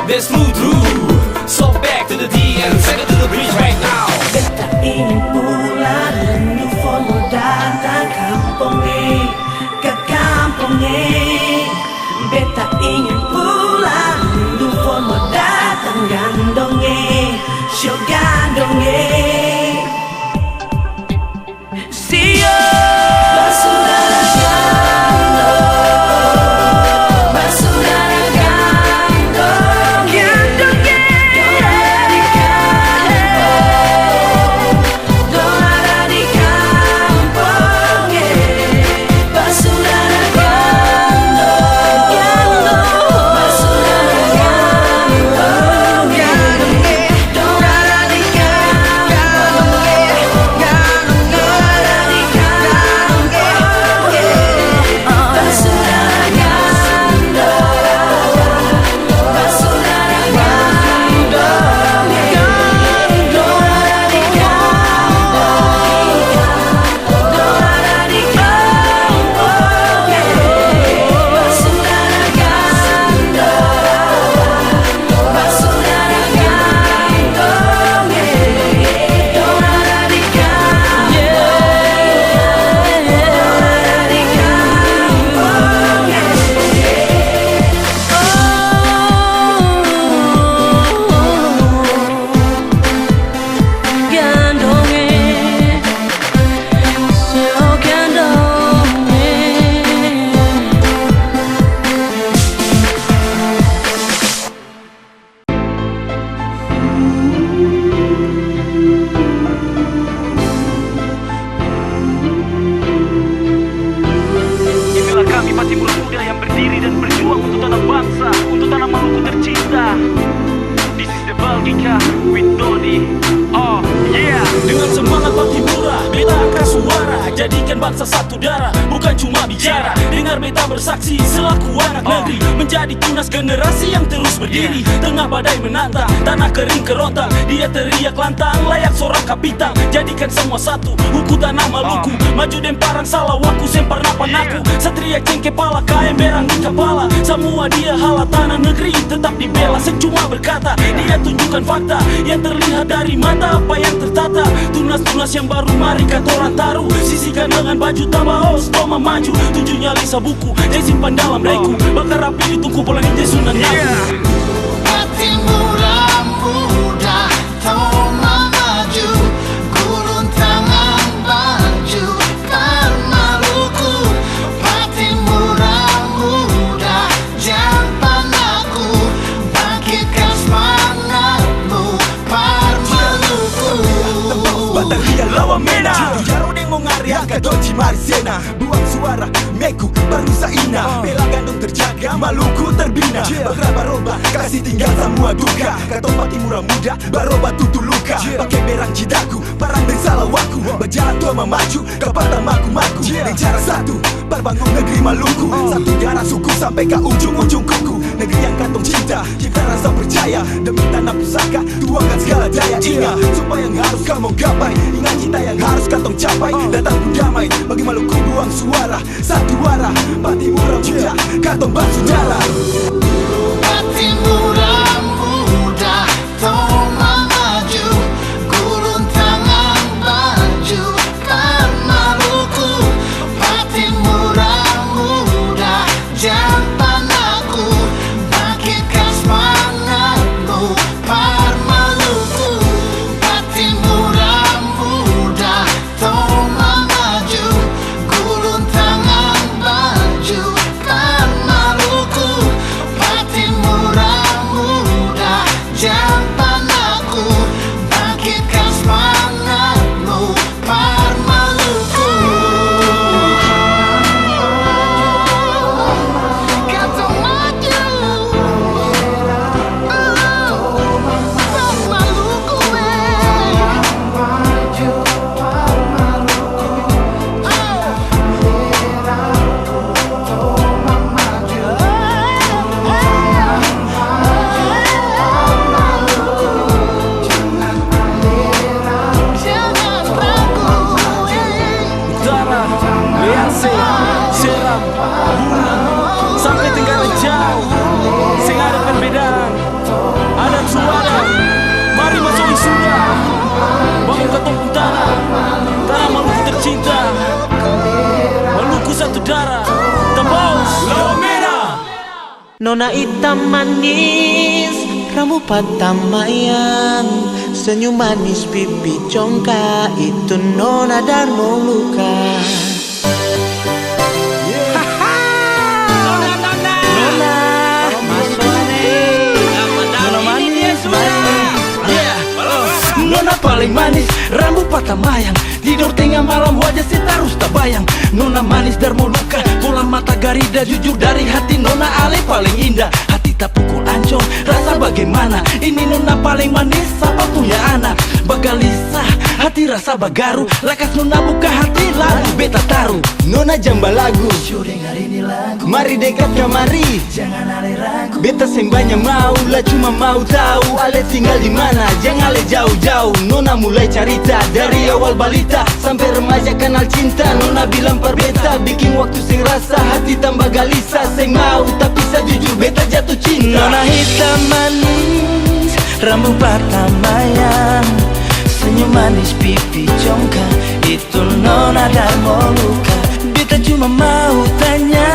Let's move through. So back to the D and second to the bridge right now. Beta ingin pulang rindu mau datang kampung ke kampung. Beta ingin pulang rindu mau datang gandong show gandong see you. Dengan semangat Pattimura, beta angkat suara, jadikan bangsa satu darah, bukan cuma bicara. Dengar beta bersaksi selaku anak negeri, menjadi tunas generasi yang terus berdiri. Tengah badai menantang, tanah kering kerontang, dia teriak lantang, layak seorang kapitan. Jadikan semua satu, huku tanah Maluku, maju dan parang salah waku, semparna panaku. Satria cengke pala, KM berang di kepala. Semua dia hala tanah negeri, tetap dibela. Secuma berkata, dia tunjukkan fakta yang terlihat dari mata, apa yang tertata. Tunas-tunas yang baru mari katoran taruh, sisihkan dengan baju tabaos, toma maju. 7 nyali sabuku, dia simpan dalam reku, bakar rapi ditungku pola ninja sunan nyaku. Pattimura muda, toma maju, gulung tangan baju, kan Maluku. Pattimura muda, jampan aku, bangkitkan semangatmu, par Maluku. Batalha lawan Mena, Jaro deng Mongaria, Kadoci Marisena. Buang suara, Meku, Barusa Ina. Bela gandung terjaga, Maluku terbina. Beraba-roba, kasih tinggal semua duka. Kata Pattimura muda, baroba tutu luka. Pakai berang cidaku, parang dan salah waku. Berjalan tua memaju, kapata maku-maku. Dan cara satu, berbangun negeri Maluku. Satu darah suku sampai ke ujung-ujung kuku. Negeri yang kantong cinta, kita rasa percaya. Demi tanah pusaka, tuangkan segala daya. Ingat, sumpah yang harus kamu gapai. Ingat cinta yang harus kantong capai. Datang pun damai, bagi Maluku buang suara. Satu arah, Pattimura muda, kantong bersaudara. Pattimura muda, toma maju, gulung tangan baju, kan Maluku. Pattimura muda, jampan aku, bangkitkan semangatmu, par Maluku. Pattimura muda, toma maju, gulung tangan baju, kan Maluku. Nona hitam manis, rambut patamayan, senyum manis pipi congkak, itu Nona Darmo Luka. Nona paling manis, rambut patah mayang, tidur tengah malam wajah si terus tak bayang. Nona manis Darmo Luka, bola mata Garida, jujur dari hati Nona Ale paling indah. Hati tak pukul ancur, rasa bagaimana? Ini Nona paling manis, apa punya anak? Bagalisa, hati rasa bagaru, lekas Nona buka hati lalu beta taruh. Nona jamba lagu, Dengar ini lagu, mari dekat kamari, jangan ale ragu. beta sembanya mau lah cuma mau tahu Ale tinggal di mana, jangan Ale jauh-jauh. Nona mulai cerita dari awal balita sampai remaja kenal cinta. Nona bilang per beta bikin waktu sing rasa hati tambah galisa. Sing mau tapi saya jujur beta jatuh cinta. Nona hitam manis, rambut patah mayang, senyum manis pipi congkak, itu Nona Darmo Luka. Beta cuma mau tanya,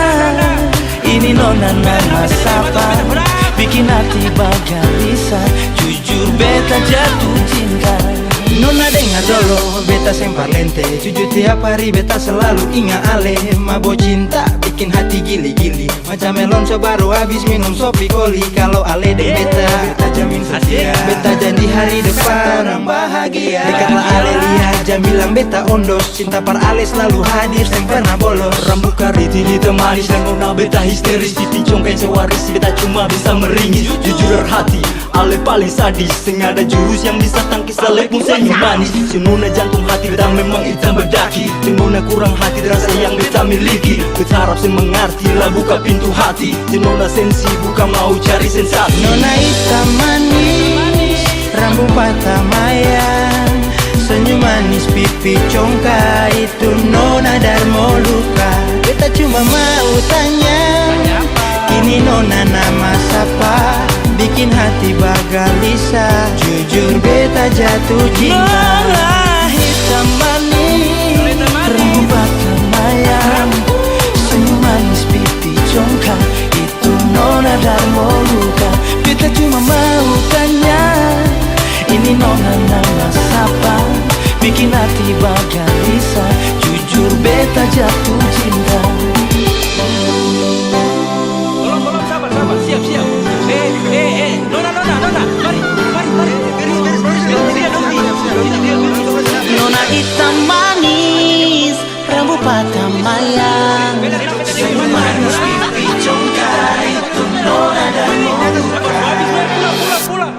ini Nona nama siapa? Bikin hati bagalisa, jujur beta jatuh cinta. Nona dengar dulu, beta sempar lente, jujur tiap hari beta selalu ingat Ale. Mabok cinta bikin hati gili-gili, macam Melonco baru habis minum sopi koli. Kalau Ale dan beta jamin setia, beta janji hari depan orang bahagia. Dekatlah Ale lihat jam bilang beta ondos, cinta par Ale selalu hadir sem pernah bolos. Rambut kari tinggi temanis dan Nona beta histeris, titi congkai sewaris beta cuma bisa meringis. Jujur hati Ale paling sadis, sing ada jurus yang bisa tangkis Ale pun senyum manis. Si Nona jantung hati beta memang hitam berdaki, si Nona kurang hati rasa yang beta miliki. Beta harap sing mengerti lah buka pintu hati, si Nona sensi bukan mau cari sensasi. Nona hitam manis, rambut patah mayang, senyum manis pipi congkak, itu Nona Darmo Luka. Beta cuma mau tanya, ini Nona nama siapa? Bikin hati bagalisa, jujur beta jatuh cinta. Nona hitam manis, rambut patah mayang, senyum manis pipi congkak, itu Nona Darmo Luka. Beta cuma mau tanya, ini Nona nama siapa? Bikin hati bagalisa, jujur beta jatuh cinta. Tolong sabar, siap. Nona, mari. Nona hitam manis, rambut patah mayang, senyum manis pipi congkak, itu Nona Darmo Luka. Pulang.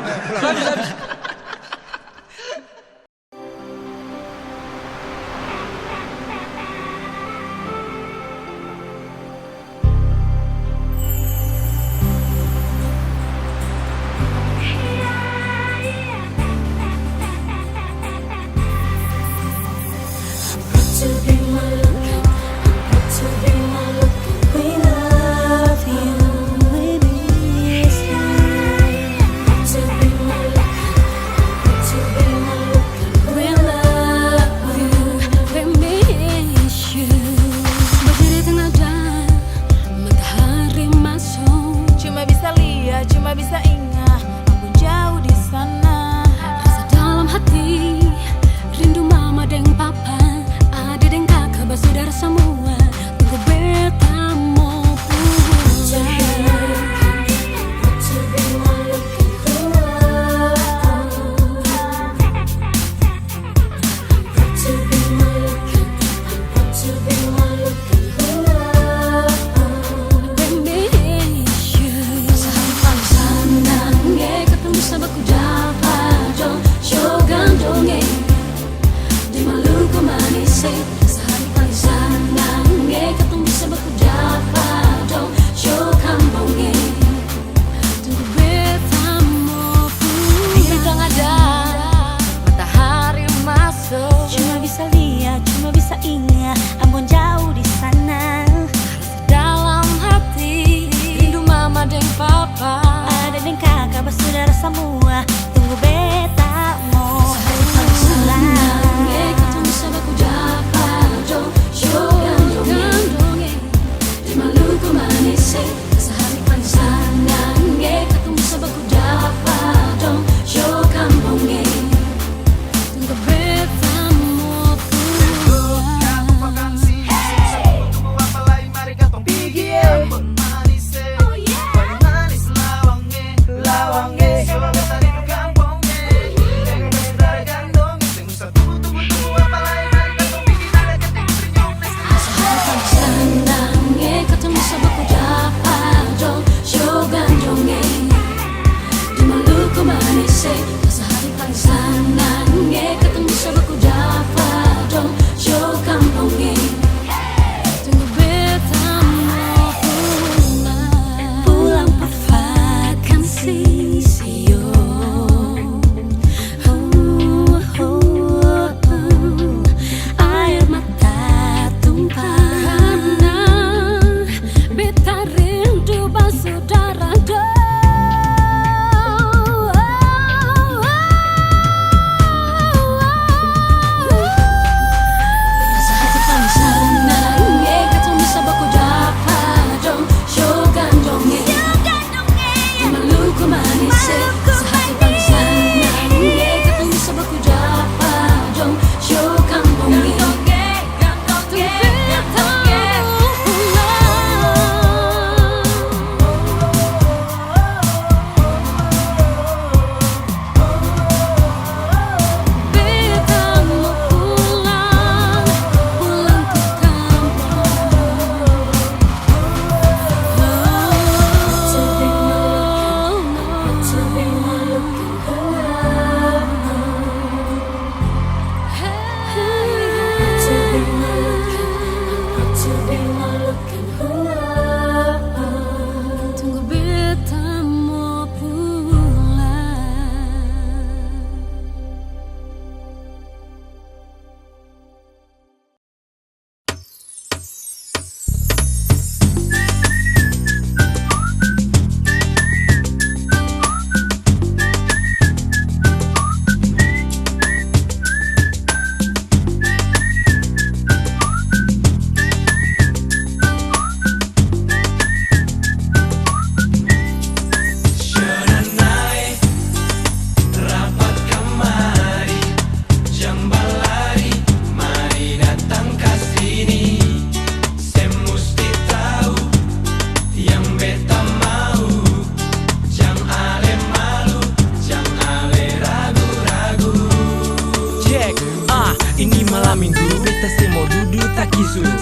Maluku manis, sehari paling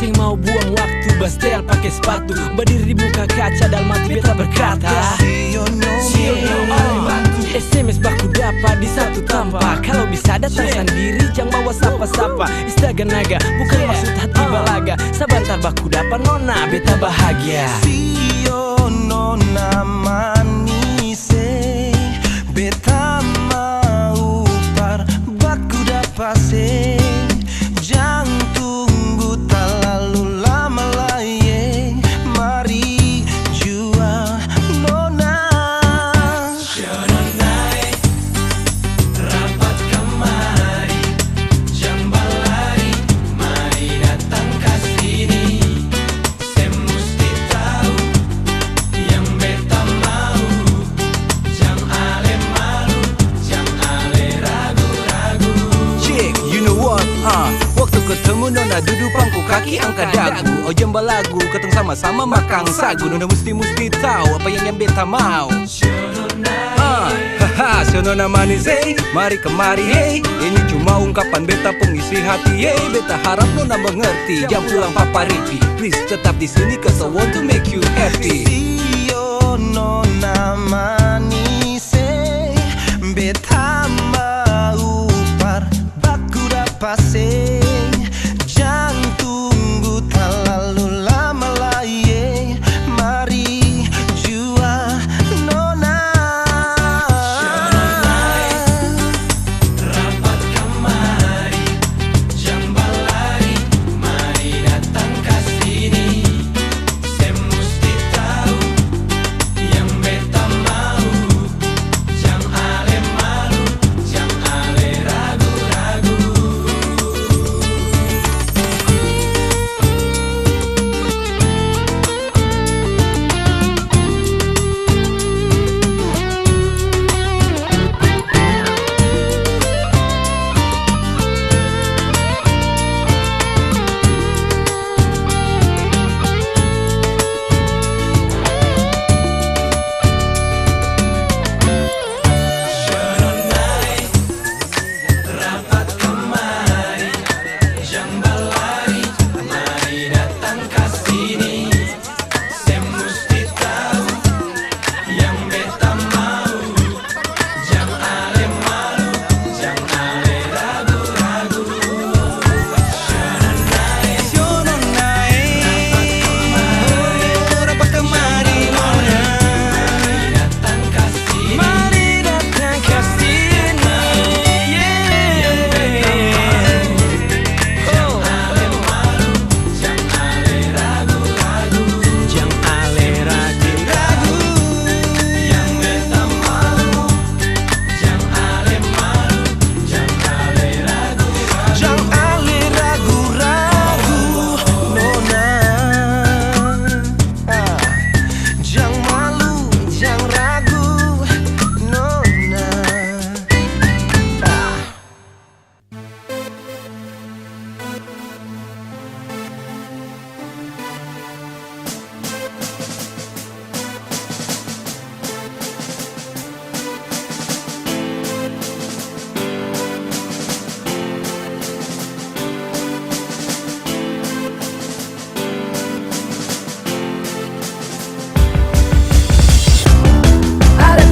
Sing mau buang waktu bastel pakai sepatu, berdiri di muka kaca dalam hati beta berkata SMS baku dapat di satu tanpa. Kalau bisa datang sendiri, jangan bawa sapa-sapa. Istaga naga, bukan maksud hati balaga. Sabantar baku dapat nona, beta bahagia. Sio nona manise, beta mau par baku dapat se. Jangan tunggu terlalu lama lagi, mari jua nona. Nonai rapat kemari, jambalari, mari datang ke sini. Saya mesti tahu yang beta mau, jangan ale malu, jangan ale ragu-ragu. Chick, you know what? Waktu ketemu nona duduk pangku kaki angkat dagu. Oh jembal lagu keteng sama-sama makan sagu. Nona mesti tahu apa yang beta mau. Haha, nona manis hey, mari kemari hey. Ini cuma ungkapan beta pengisi hati hey. Beta harap nona mengerti, jangan pulang papa ripi. Please tetap di sini cause I want to make you happy. Sio nona manis hey, beta mau par baku dapat se. Tahu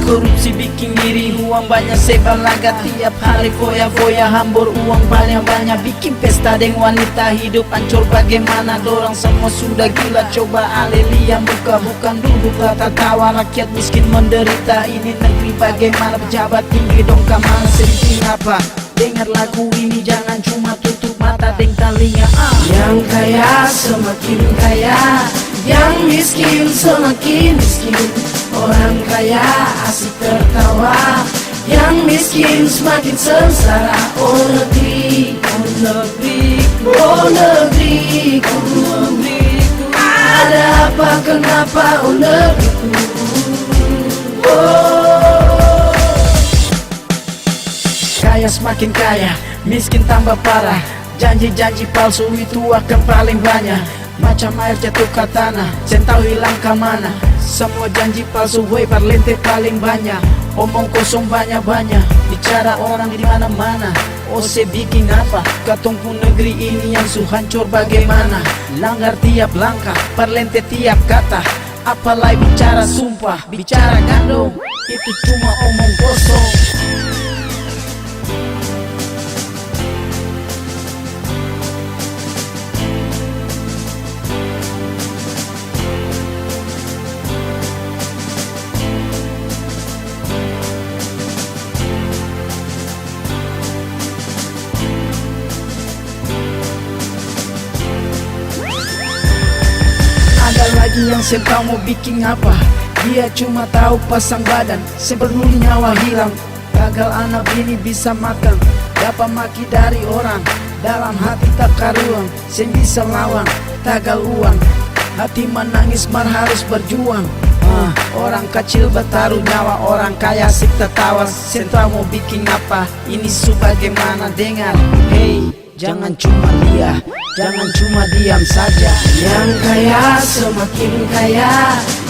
korupsi bikin diri uang banyak sebalaga. Tiap hari foya-foya hambur uang banyak-banyak. Bikin pesta deng wanita hidup hancur bagaimana. Dorang semua sudah gila coba alelian buka. Bukan dulu kata tawa rakyat miskin menderita. Ini negeri bagaimana pejabat tinggi dong kamar sedikit apa. Dengar lagu ini jangan cuma tutup mata deng telinga. Yang kaya semakin kaya, yang miskin semakin miskin. Orang kaya asik tertawa, yang miskin semakin sengsara. Oh negeri, oh negeriku, oh negeriku, negeriku. Ada apa kenapa oh negeriku? Oh. Kaya semakin kaya, miskin tambah parah. Janji-janji palsu itu akan paling banyak. Macam air jatuh ke tanah, centau hilang ke mana. Semua janji palsu, wey parlente paling banyak. Omong kosong banyak-banyak, bicara orang di mana-mana. Ose bikin apa? Katongku negeri ini yang su hancur bagaimana? Langgar tiap langkah, parlente tiap kata. Apalagi bicara sumpah, bicara gandong, itu cuma omong kosong. Lagi yang sentau mau bikin apa? Dia cuma tahu pasang badan, sebelum nyawa hilang. Gagal anak ini bisa makan, dapat maki dari orang. Dalam hati tak karuang, sen bisa lawan, tagal uang. Hati menangis mar harus berjuang. Orang kecil bertaruh nyawa, orang kaya sik tertawa. Sentau mau bikin apa? Ini su bagaimana dengar? Hey, jangan cuma lihat, jangan cuma diam saja. Yang kaya semakin kaya,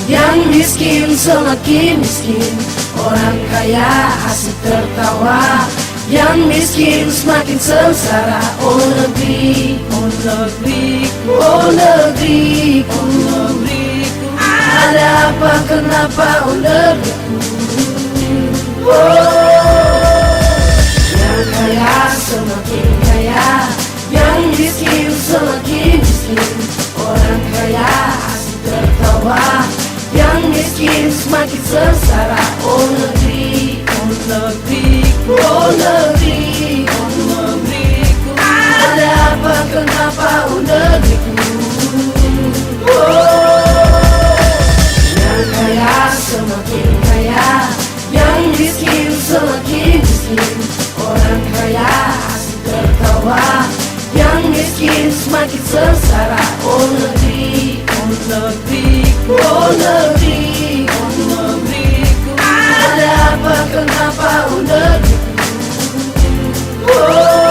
yang miskin semakin miskin. Orang kaya asik tertawa, yang miskin semakin sengsara. Oh negeri, oh negeriku, oh negeriku, oh negeriku. Ada apa kenapa oh negeriku? Oh. Yang kaya semakin kaya, yang miskin semakin miskin. Orang kaya asik tertawa, yang miskin semakin sengsara. Oh negeri, oh negeriku, oh negeri, oh negeriku. Ada apa kenapa oh negeriku? Oh. Yang kaya semakin kaya, yang miskin semakin miskin. Orang kaya asik tertawa, yang miskin semakin sengsara. Oh negeri, oh negeriku, oh negeri, oh negeriku. Ada apa kenapa oh negeriku? Oh.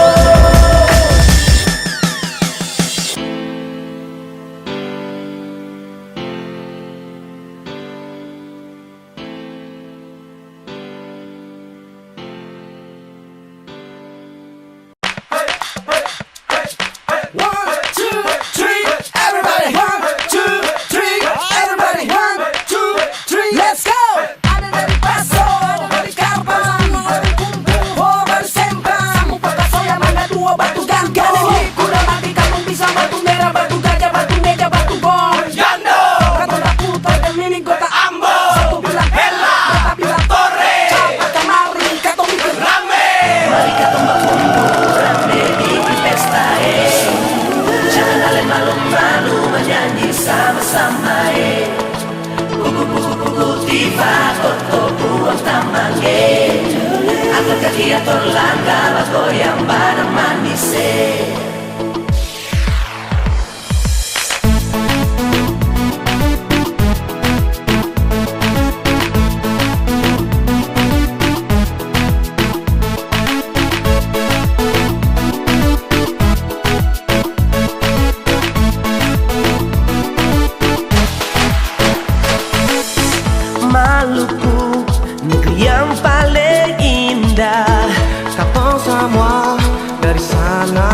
Maluku, negeri yang paling indah. Kau semua dari sana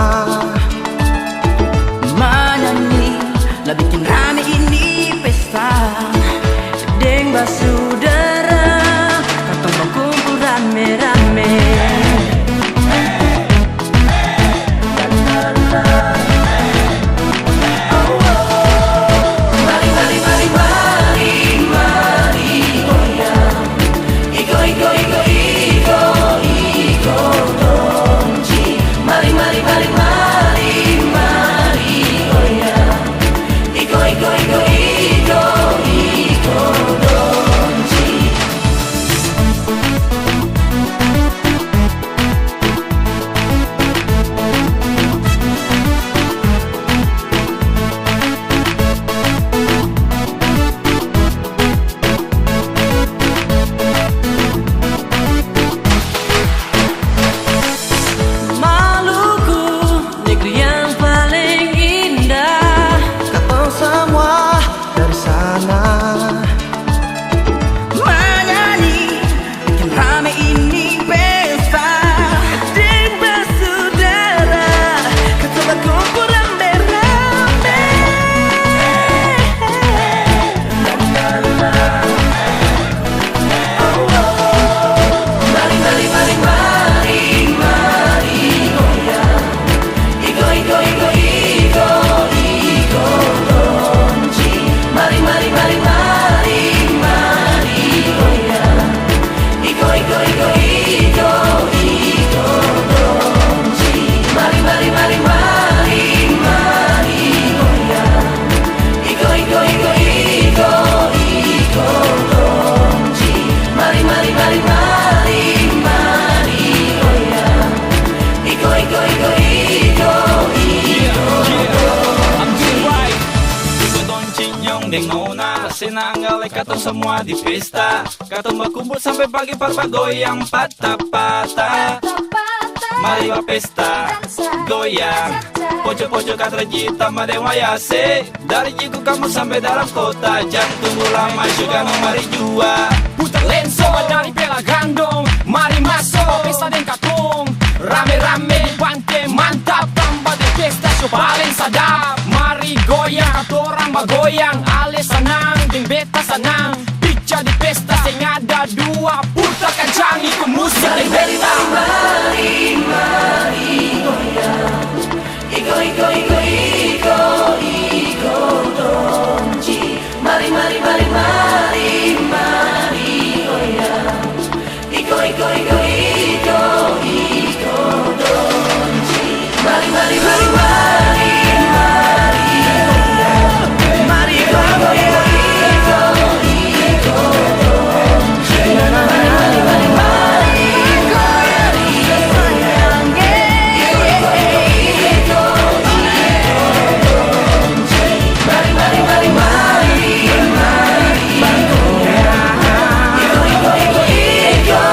Iko, iko, iko, iko, donji. Mari, mari, mari, mari, mari, goyang. Iko, iko, iko, iko, iko, donji. Mari, mari, mari, mari, mari, goyang. Iko, iko, iko, iko, iko, I'm doing right. Iko doncing yung dengona. Sinanggalay katong semua di pesta. Katong berkumpul sampai pagi parpagoyang patah-patah. Mari wa pesta, goyang. Pojok-pojok katrajita madewayase. Dari jiku kamu sampai dalam kota. Jangan tunggu lama juga mari jua. Putar lenso dari bela gandong. Mari masuk pesta den katong. Rame-rame di pantai mantap. Tambah di pesta show paling sadap. Mari goyang katorang bagoyang. Ale senang, deng beta senang. Pica di pesta sing ada dua. Putar kencang ikut musik deng beta. mari, mari, goyang. Iko, iko, iko, iko, iko, donji. Mari, mari, mari, mari, mari, goyang. Iko, iko, iko, iko, iko, donji. Mari, mari, mari, mari, mari, goyang. Mari, iko, iko, iko, iko, iko, donji. Mari, mari, mari, mari, mari, goyang. Iko, iko, iko, iko, donji. Mari, mari, mari, mari, mari, goyang. Iko, iko, iko, iko,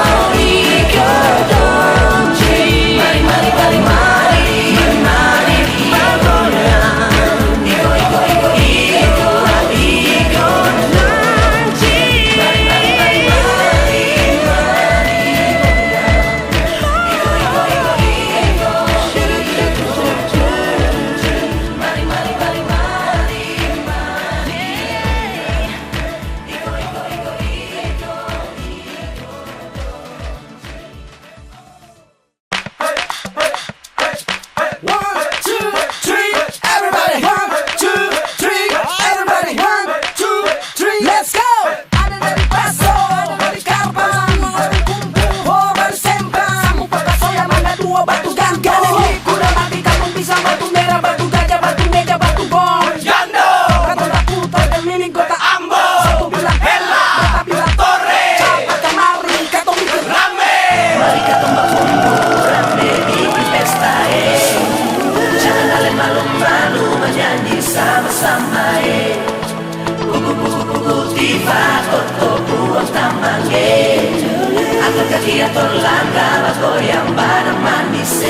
iko, donji. Mari, mari, mari, mari, mari, goyang. Iko, iko, iko, iko, iko, donji. Mari, mari, mari, mari, mari, goyang. Iko, iko, iko, iko, mari, mari, mari, mari, mari. Iko, iko, iko, iko, One, two, three, everybody. One, two, three, everybody. One, two, three, let's go. Ada dari paso, ada dari kampang, dari kumpuh, dari sempang. Kamu pagkasoya, mana dua batu gantong. Galing kuda mati, kamu bisa batu merah, batu gajah, batu meja, batu bom. Jando, kata tak putar dan mining kota Ambon. Satu bilang hela, beta bilang torre. Cepat kemari, kata mikir rame. Mari katong berkumpul rame di pesta jangan kalian malu-malu menyanyi sama-sama Buku-buku tiba koto buang tamange Angkat kaki atau langkah goyang bareng manis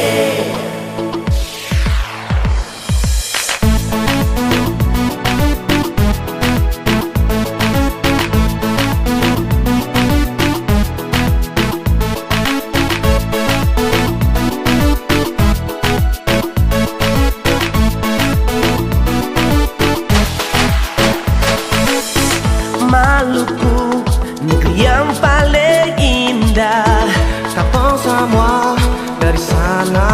Maluku, negeri yang paling indah. Katong semua dari sana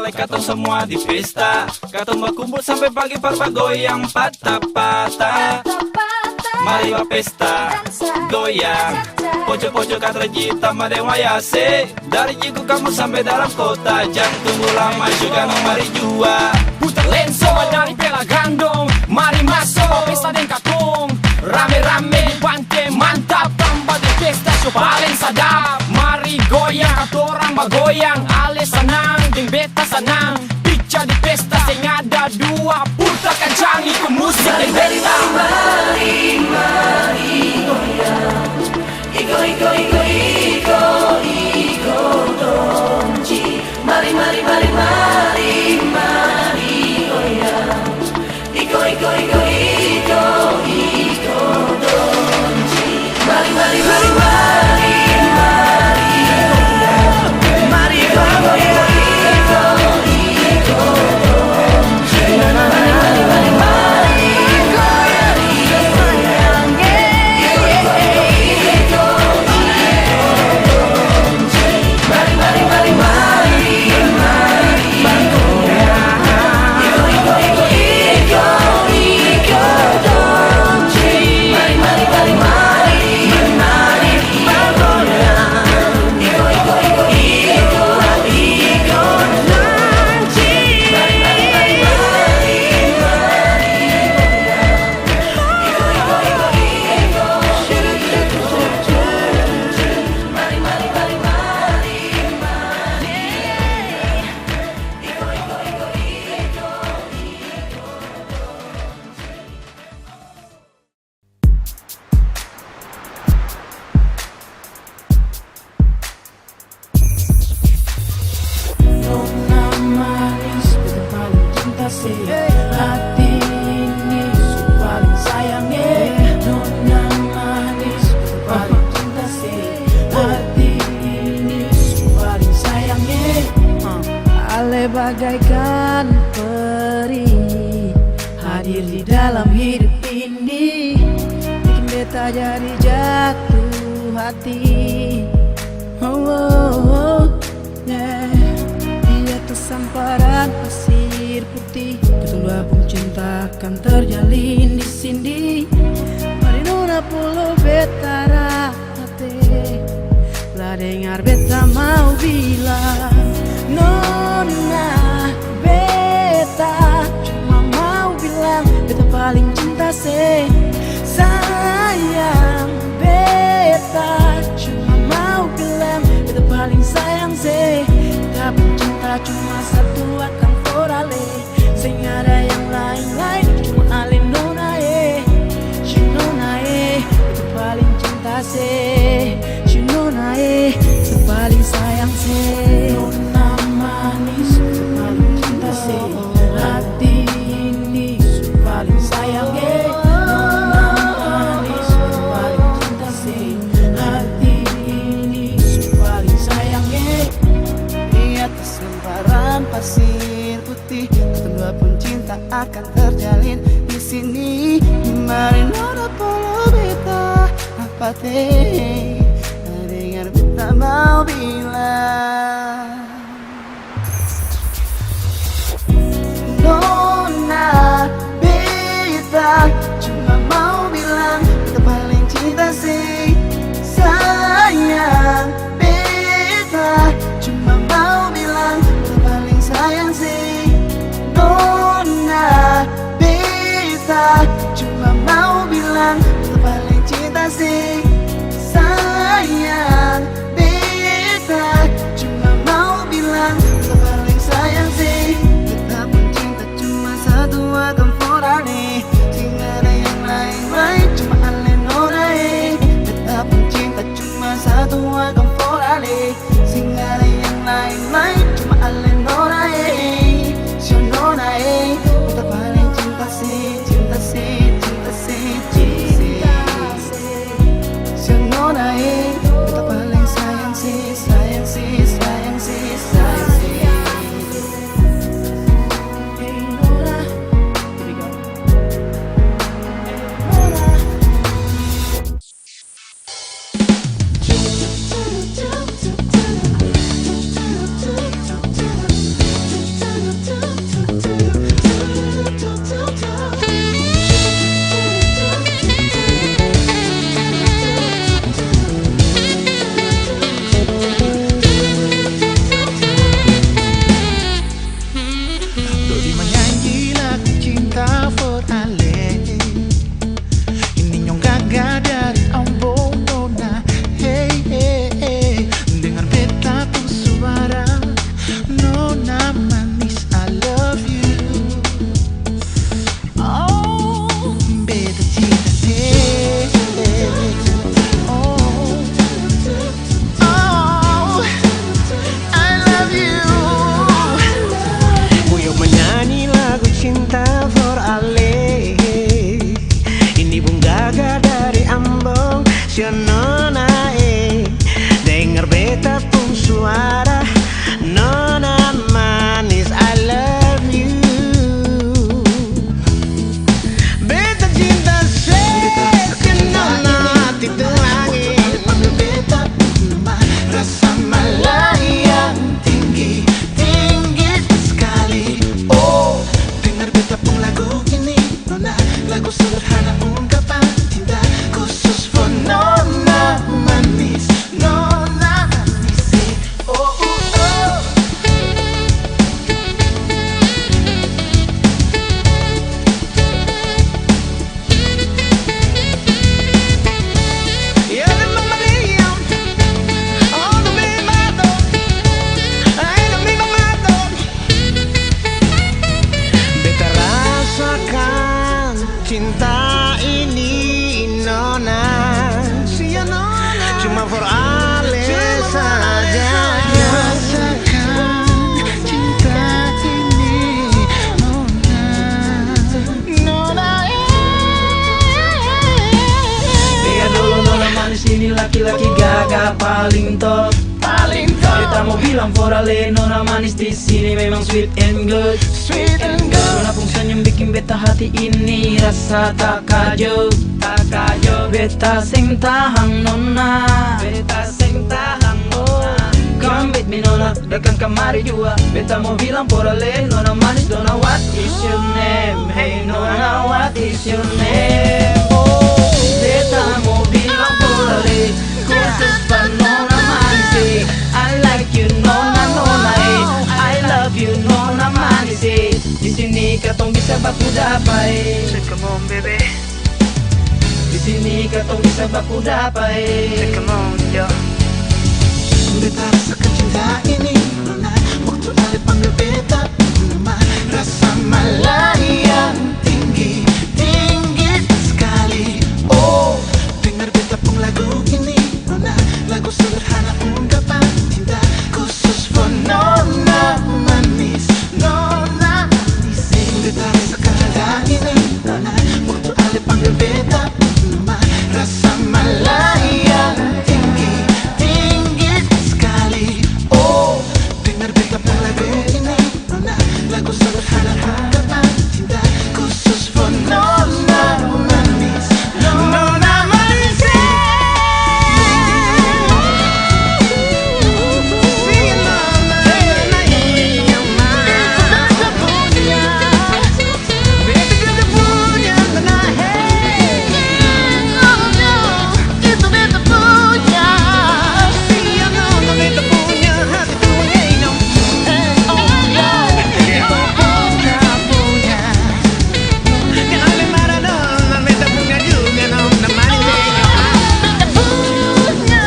balik katong semua di pesta. Katong berkumpul sampai pagi parpa goyang patah-patah. Mari wa pesta, goyang. Pojok-pojok katra jita madewayase. Dari jiku kamu sampai dalam kota. Jangan tunggu lama juga no mari jua. Putar lenso dari pela gandong. Mari masuk pesta den katong. Rame-rame di pantai mantap. Tambah di pesta so paling sadap. Mari goyang katorang bagoyang. Ale senang deng beta senang. Pica di pesta sing ada dua. Putar kencang ikut musik den beta. Mari goyang. Iko donji. Mari goyang. Iko donji. Mari goyang. Mari goyang. Bagaikan peri hadir di dalam hidup ini, bikin beta jadi jatuh hati. Yeah. Di atas samparan pasir putih, kedua pun cinta akan terjalin di sini. Mari nona pulau beta rahate, lah dengar beta mau bilang. Nona beta cuma mau bilang beta paling cinta sayang. Beta cuma mau bilang beta paling sayang beta pun cinta cuma satu akan korale. Sing ada yang lain-lain cuma ale nona Nona beta paling cinta Nona beta paling sayang manis, paling cinta hati ini paling sayang Nona manis, paling cinta hati ini paling sayang Di atas lembaran pasir putih, kedua pun cinta akan terjalin di sini. Mari nona polo beta apa teh, dengar beta mau bilang. Nona beta cuma mau bilang beta paling cinta sayang. Beta cuma mau bilang beta paling sayang Nona beta cuma mau bilang beta paling cinta sayang. Beta cuma mau bilang beta paling sayang Beta pun cinta cuma satu akan forane. Sing ada yang lain-lain cuma ale nona Beta pun cinta cuma satu akan forane. Sing ada yang lain-lain cuma ale nona So nona beta paling cinta cinta ungkapan cinta khusus for nona manis, nona manis. Oh, oh, oh. Ya de Mama Maria, oh no me mato, ay no me mato. Beta rasakan cinta ini nona, sia nona, cuma for Ale saja. Rasakan cinta ini nona, nona. Lihat dulu nona manis ini laki-laki gagah paling top. Kita mau bilang for Ale nona manis di sini memang sweet and good. Sweet and good. Nona pun senyum bikin beta hati ini rasa tak kajo. Beta sing tahang nona, beta sing tahang nona. Come with me nona, dekat kemari juga. Beta mau bilang for Ale nona manis. Nona what is your name? Hey nona what is your name? Oh, beta mau bilang for Ale khusus for nona manis. I like you nona nona I love you nona manis. Di sini katong bisa baku dapai. Come on baby, Di sini katong bisa baku dapai. come on yo. Beta rasakan cinta ini nona, waktu Ale panggil beta nama, rasa malah yang tinggi, tinggi sekali. Oh, dengar beta pun lagu ini nona, lagu sederhana ungkapan cinta khusus for nona manis, nona manis. Beta rasakan cinta ini nona, waktu Ale panggil beta nama, rasa malah yang tinggi, tinggi sekali. Oh, dengar beta pun lagu ini nona, lagu sederhana ungkapan cinta khusus for nona manis, nona manis. Sing nona, iya mah. Beta punya, beta punya nona, hey. Nona, itu beta punya. Iya nona, beta punya hati punya ino. Hey, oh yeah, beta punya. Jangan marah nona, beta punya juga nona manis. Beta punya,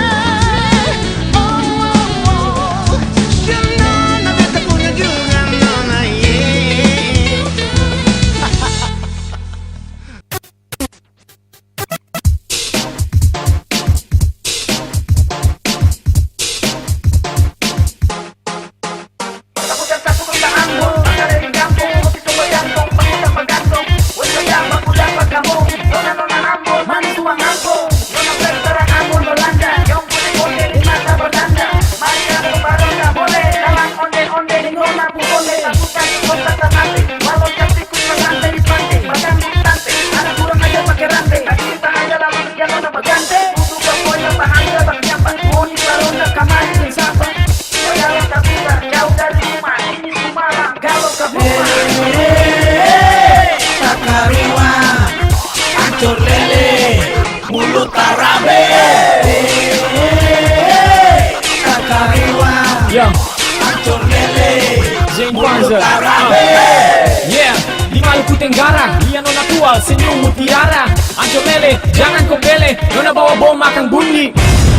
oh oh oh. Ya nona, beta punya juga nona, yeah. Takarua, ancur lele, mulut tarabe. Takarua, ancur lele, mulut tarabe. Yeah, di Maluku Tenggara, dia nona tua, senyum mutiara. Ancur lele, jangan kau bele, nona bawa bom makan bundi.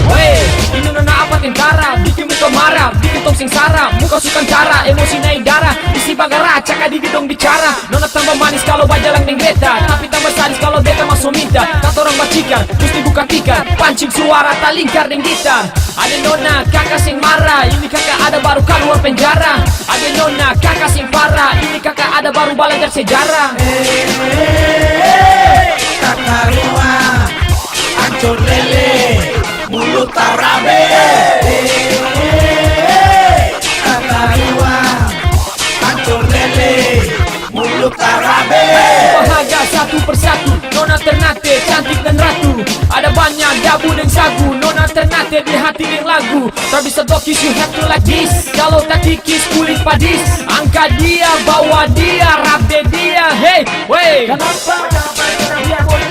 Wey, ini nona apa tentara, bikin muka marah, bikin tong sengsara, muka sukan cara, emosi naik darah, isi bagara, cakap di gedung bicara. Nona tambah manis kalau bajalang deng beta, tapi tambah sadis kalau beta masuk minta. Kata orang bacikan, mesti bukan tikar, pancing suara tak lingkar deng gitar. Ada nona kakak sing marah, ini kakak ada baru keluar penjara. Ada nona kakak sing parah, ini kakak ada baru belajar sejarah. Takarua, ancur lele, mulut tarabe. Takarua, ancur lele, mulut tarabe. Bahagia satu persatu, nona Ternate cantik dan ratu. Ada banyak dabu dan sagu, nona Ternate di hati yang lagu. Tak bisa dokis, you have to like this. Kalau tak kikis kulit padis, angkat dia, bawa dia, rap dia. Hey, wey. Kenapa dia boleh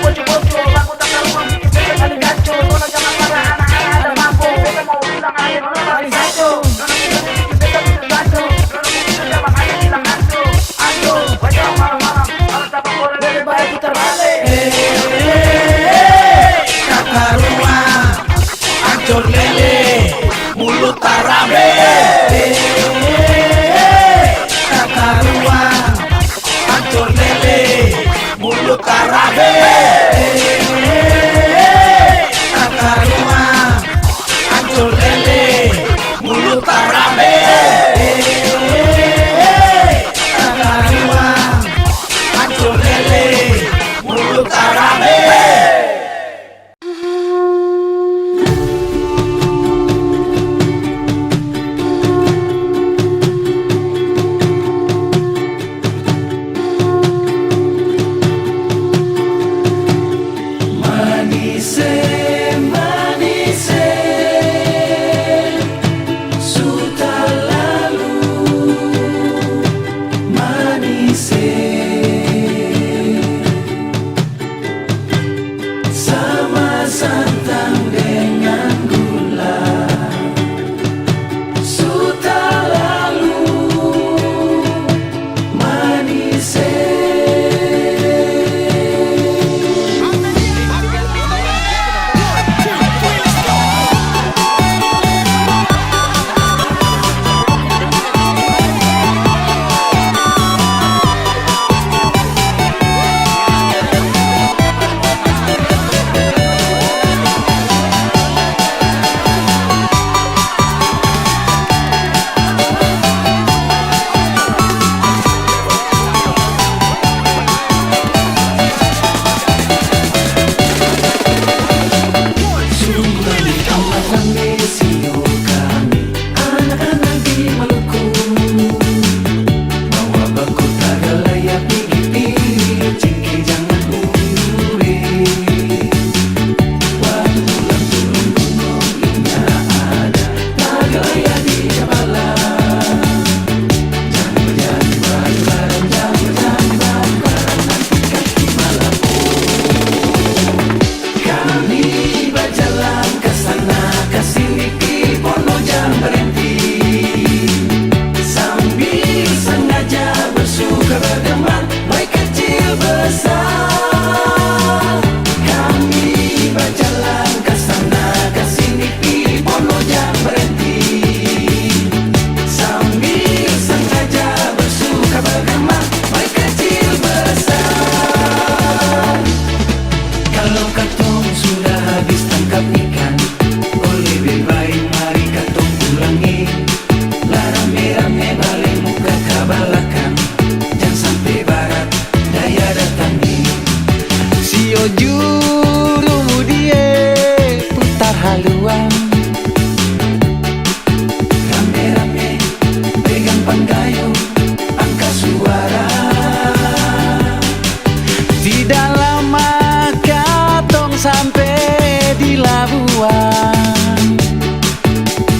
sampai di Labuan.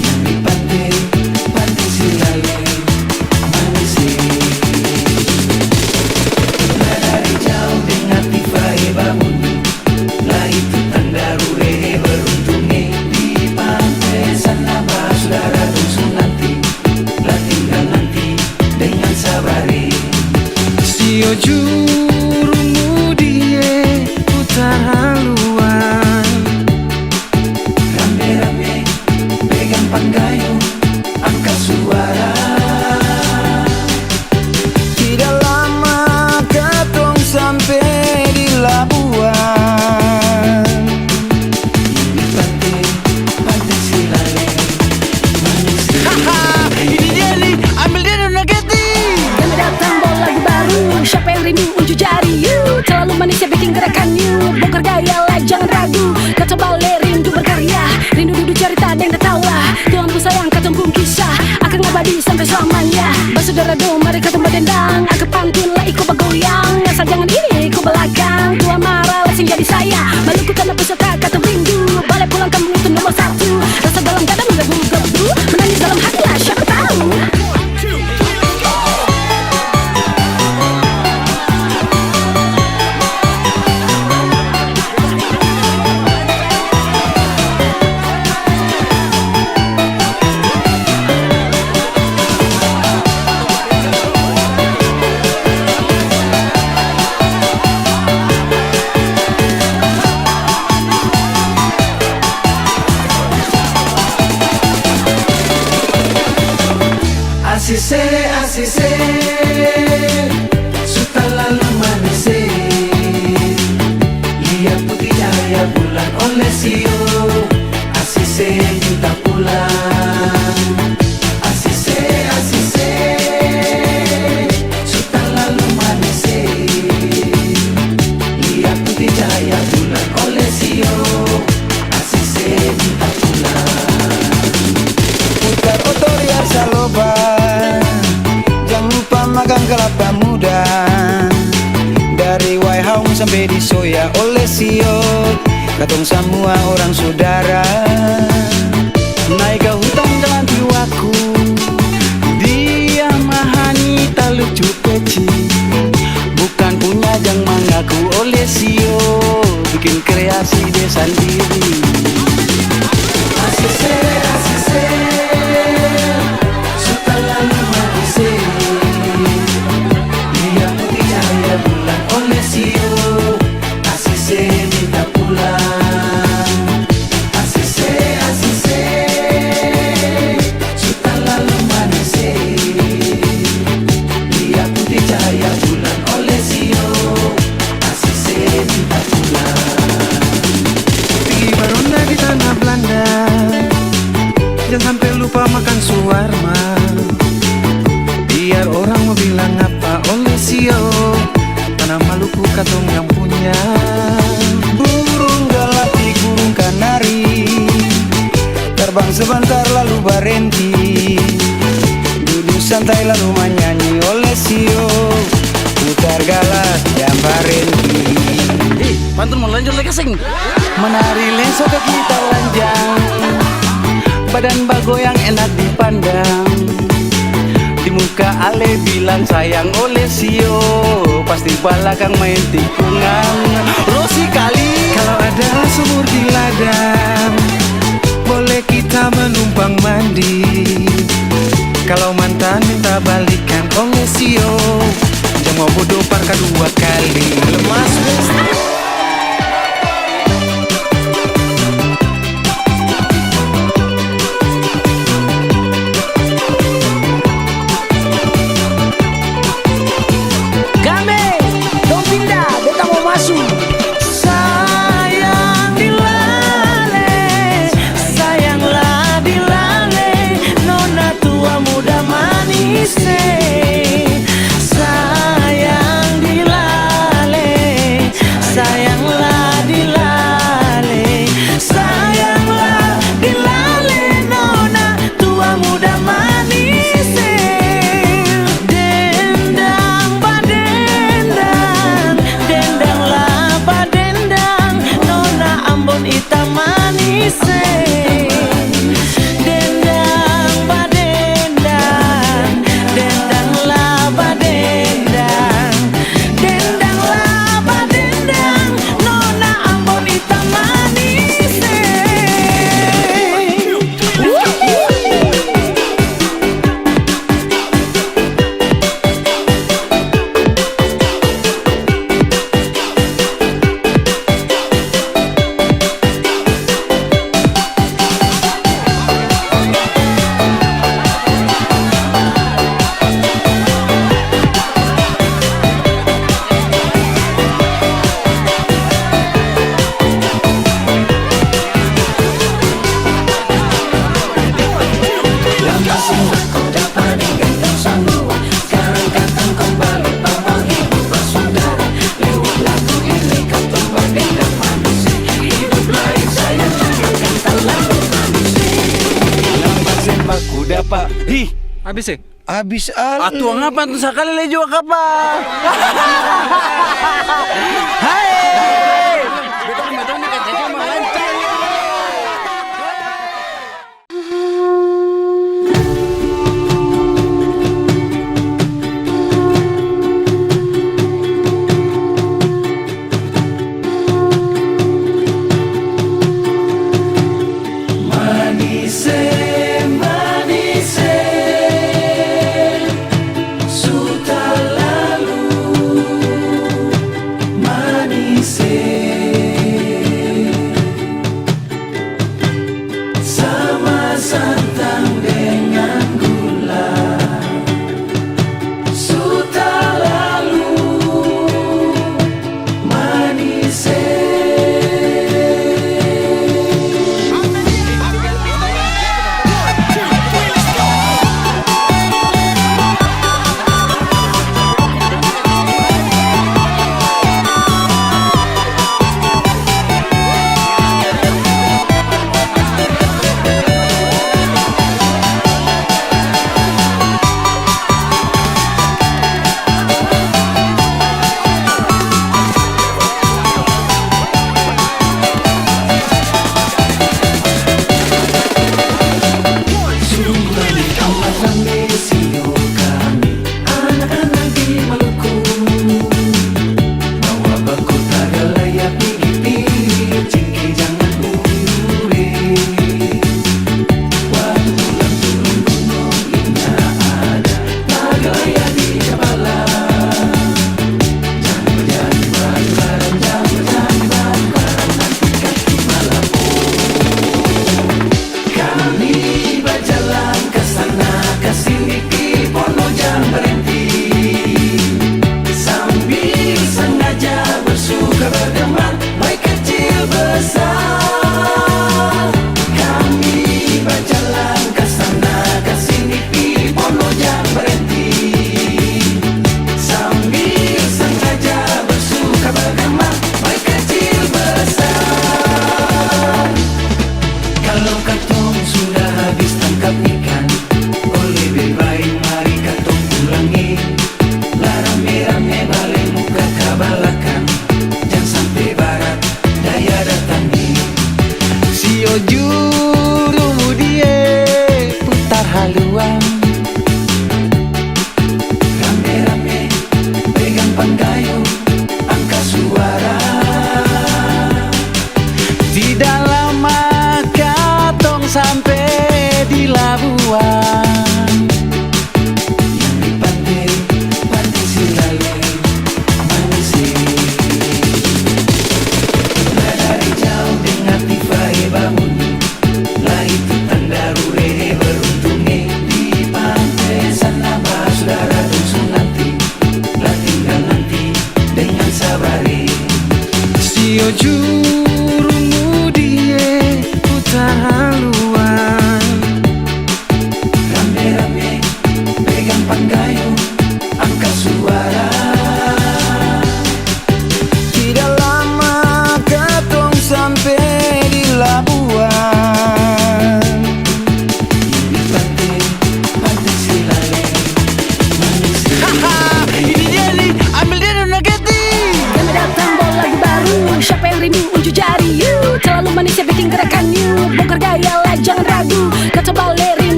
Yang di pantai, pantai Silale, Manise. Lah dari jauh dengar tifai bangun, lah itu tanda rure beruntungnya. Di pantai sana bah saudara dusun nanti, lah tinggal nanti dengan sabari. Sio jurumu die putar haluan. Rame-rame pegang panggayu, angkat suara. Tidak lama katong sampai di Labuan. Di pantai, pantai Silale, Manise. Ini dia nih, ambil dia dan nuggetnya. Yang datang bawa lagu baru, siapa yang rindu unjuk jari. Yuk, terlalu manis ya bikin gerakan yuk. Bongkar gaya like jangan ragu. Kata balik rindu berkarya, rindu duduk cerita dan tak tahu lah. Tuhan ku sayang kata pun kisah akan ngabadi sampai selamanya. Bersaudara dong mari kata berdendang, aku pantun lah ikut bergoyang. Asal jangan iri ikut belakang, tua marah langsung jadi saya. Maluku karena peserta kata rindu. Balik pulang kampung itu nomor satu. Rasa dalam dada menggebu-gebu, menangis dalam hati lah siapa tahu. Asise, asise, suka lalu manise. Lihat putih cahaya bulan oleh Sio. Asise minta pulang. Asise, asise, suka lalu manise. Lihat putih cahaya bulan oleh Sio. Asise minta pulang. Putar otoriar saloba, jangan lupa makan kelapa muda. Dari Waihaung sampai di Soya oleh Sio, katong semua orang saudara. Naik ke hutan jalan tiwaku, dia mahani tak lucu peci. Bukan punya jang mengaku oleh Sio, bikin kreasi dia sendiri. Asise, asise, suka lalu manise. Lihat putih cahaya bulan oleh Sio. Asise minta pulang. Asise, asise, suka lalu manise. Lihat putih cahaya bulan oleh Sio. Asise minta pulang. Pergi baronda di tanah Belanda, jangan sampai lupa makan suwarma. Biar orang mau bilang apa oleh Sio, tanah Maluku katong yang punya. Burung galati, burung kanari, terbang sebentar lalu berhenti. Duduk santai lalu menyanyi oleh Sio, putar galak dan berhenti. Pantun mau lanjut lagi sing. Menari lenso ke kita lanjang, badan bagoyang enak dipandang. Di muka Ale bilang sayang oleh Sio, pasti balakang main tikungan. Rosi kali kalau ada sumur di ladang, boleh kita menumpang mandi. Kalau mantan minta balikan oleh Sio, jangan mau bodoh parka 2 kali. Lemas sayang dilale, sayanglah dilale, nona tua muda manis. Sayang dilale, sayang Ih, habis sih. Habis ali. Atuang apa tuh sekali le juga kapal. Hai. Manise, manise, sudah lalu. Manise.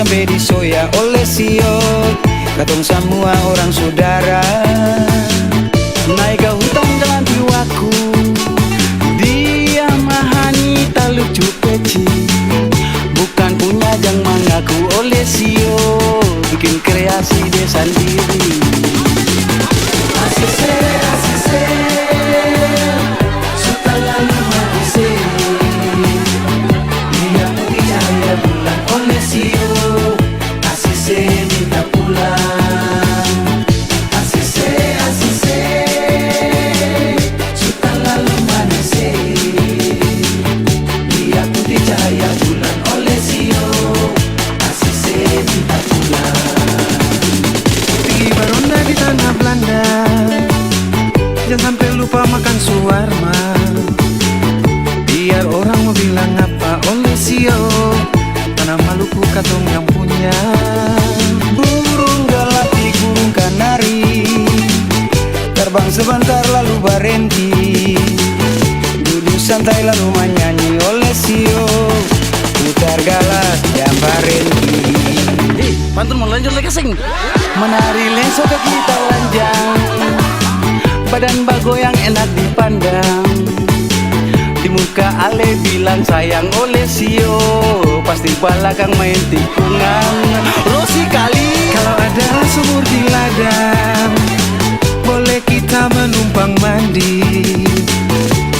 sampai disoya oleh sio. Katong semua orang saudara naik ke hutan jalan tiwaku. Dia mahani tak lucu kecil, bukan punya jang mengaku oleh sio. Bikin kreasi dia sendiri. Asise, asise, suka lalu asise. Dia putih cahaya bulan oleh sio. Asise minta pulang. Asise, asise, suka lalu asise. Dia putih cahaya bulan oleh sio. Asise minta pulang. Pergi beronda di tanah Belanda, jangan sampai lupa makan suwarma. Biar orang mau bilang apa oleh sio, tanah Maluku katong yang punya. Burung galati, burung kanari, terbang sebentar lalu berhenti. Duduk santai lalu menyanyi oleh sio. Putar galak dan berhenti. Pantun mau lanjut lagi sing. Menari lenso ke kita lanjang, badan bagoyang enak dipandang. Di muka Ale bilang sayang oleh sio, pasti belakang main tikungan. Rosi kali Kalau ada sumur di ladang, boleh kita menumpang mandi.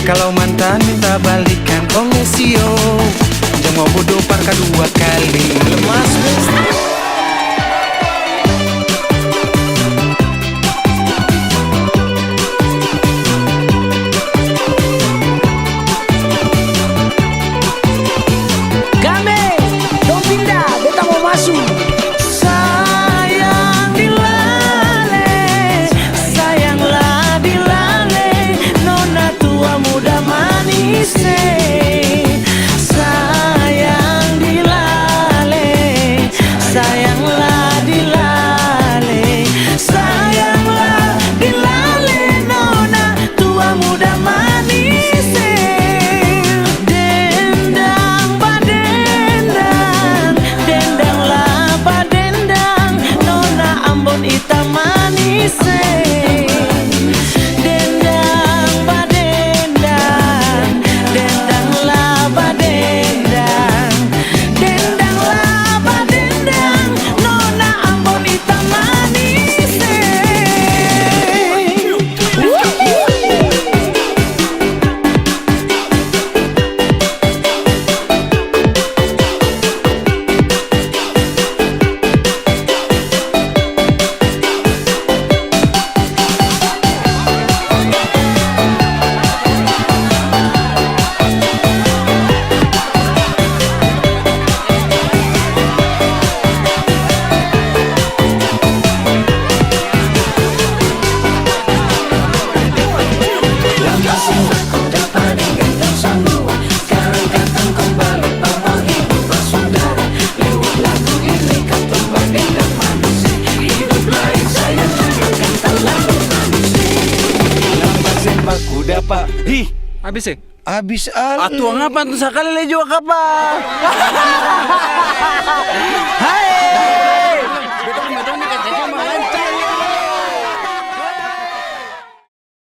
Kalau mantan minta balikan oleh sio, jangan mau bodoh parka 2 kali. Lemas best. Game, dong pindah, beta mau masuk. Sayang dilale, sayanglah dilale, nona tua muda manis. Sayang dilale, sayanglah dilale, sayanglah dilale, nona tua muda manis. Dendang badendang, dendanglah badendang, nona Ambon hitam manis. Dendang badendang, dendanglah badendang, dendanglah badendang, nona Ambon hitam manis. Aku dapat. Ih, habis sih. Habis al. Atuang apa tuh sekali le juga kapal. Hai.